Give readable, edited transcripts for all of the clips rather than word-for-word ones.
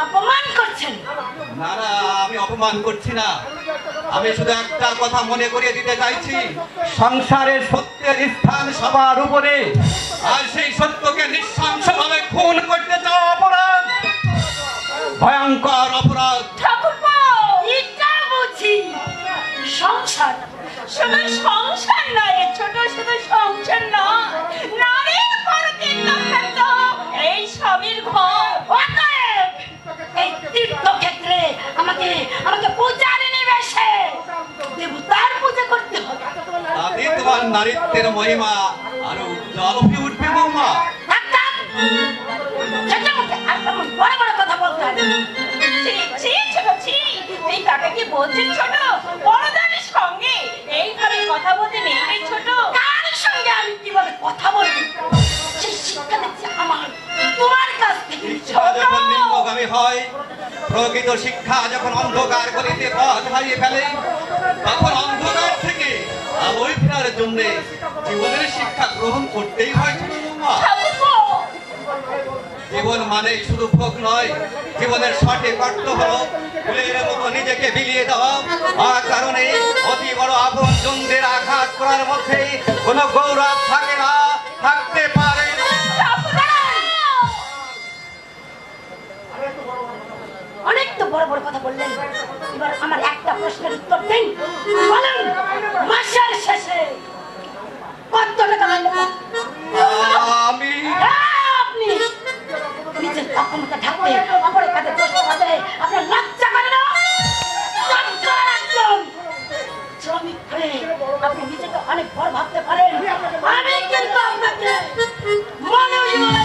অপমান করছেন। না না, আমি অপমান করছি না, আমি শুধু একটা কথা মনে করিয়ে দিতে চাইছি, সংসারের সত্যের স্থান সবার উপরে, আর সেই সত্যকে নৃশংসভাবে খুন করতে চাও অপরাধ, ভয়ঙ্কর অপরাধ। ঠাকুরপো, এটা বুঝি সংসার, শুধু সংসার নয় ছোট, শুধু সংসার নয়, নারীর পরকীর্ত এই স্বামীর ঘর। অতএব এই তীর্থক্ষেত্রে আমাকে পূজারিনী বেশে দেবতার পূজা করতে হবে। তাতে তোমার নারীত্বের মহিমা আরো উজ্জ্বল হয়ে উঠবে বৌমা। বড় বড় কথা বলতে হবে। এই কাকে কি বলছিস ছোট? বড়দের সঙ্গে এইভাবে কথা বলতে নেই রে ছোট। কার সঙ্গে আমি কিভাবে কথা বলবো সেই শিক্ষা দিচ্ছে আমার তোমার কাছ থেকে। যখন নিম্নগামী হয়, প্রকৃত শিক্ষা যখন অন্ধকার গলিতে পথ হারিয়ে ফেলে, তখন অন্ধকার থেকে আলোয় ফেরার জন্য জীবনের শিক্ষা গ্রহণ করতেই হয়। জীবন মানে শুধু ভোগ নয়, জীবনের সঠিক অর্থ হলো ফুলের মতো নিজেকে বিলিয়ে দেওয়া, আর কারণে অতি বড় আপনজনদের আঘাত করার মধ্যে কোনো গৌরব থাকে না, থাকতে পারে না। অনেক তো বড় বড় কথা বললেন, এবার আমার একটা প্রশ্নের উত্তর দিন। বলেন, মাসের শেষে কত টাকা লাগবে? আমি আপনি নিজের অক্ষমতা থাকতে অপরের কাছে প্রশ্ন করতে আপনার লজ্জা করে না? শ্রমিক হয়ে আপনি নিজেকে অনেক বড় ভাবতে পারেন, আমি কিন্তু আপনাকে মানুষ বলে।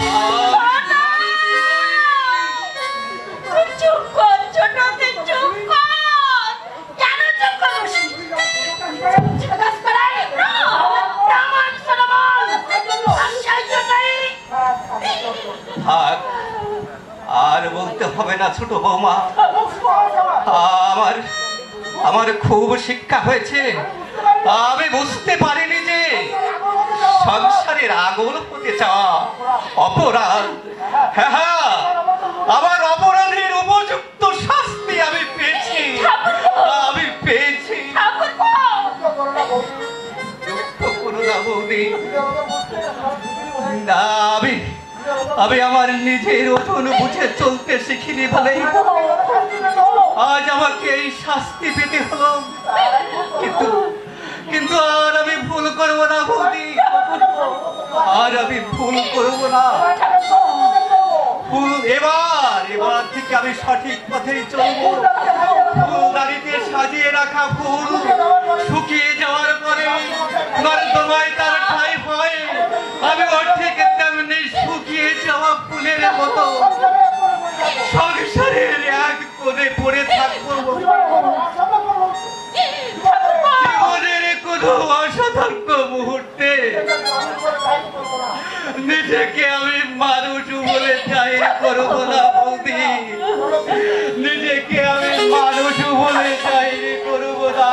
চুপ কর ছোট, চুপ কর। কেন চুপ করছি? আর বলতে হবে না ছোট বৌমা, আমার খুব শিক্ষা হয়েছে। আমি বুঝতে পারিনি যে সংসারের আগুন হতে চাওয়া অপরাধ। হ্যাঁ, আমার অপরাধের উপযুক্ত শাস্তি আমি পেয়েছি, আমি পেয়েছি। দুঃখ করো না বৌদি, না আমি আমার নিজের ওজন বুঝে চলতে শিখিনি বলেই আজ আমাকে এই শাস্তি পেতে হলো। কিন্তু আর আমি ভুল করবো না বৌদি, আর আমি ভুল করবো না। এবার থেকে আমি সঠিক পথেই চলবো। ফুলদানিতে সাজিয়ে রাখা ফুল শুকিয়ে যাওয়ার পরে নর্দমায় তার ঠাঁই হয়, আমি ওর থেকে তেমনি শুকিয়ে যাওয়া ফুলের মতো সংসারের এক কোণে পড়ে থাকবো। জীবনের কোনো অসাধারণ মুহূর্তে নিজেকে আমি মানুষ বলে জাহির করবো না বৌদি, নিজেকে আমি মানুষ বলে জাহির করবো না।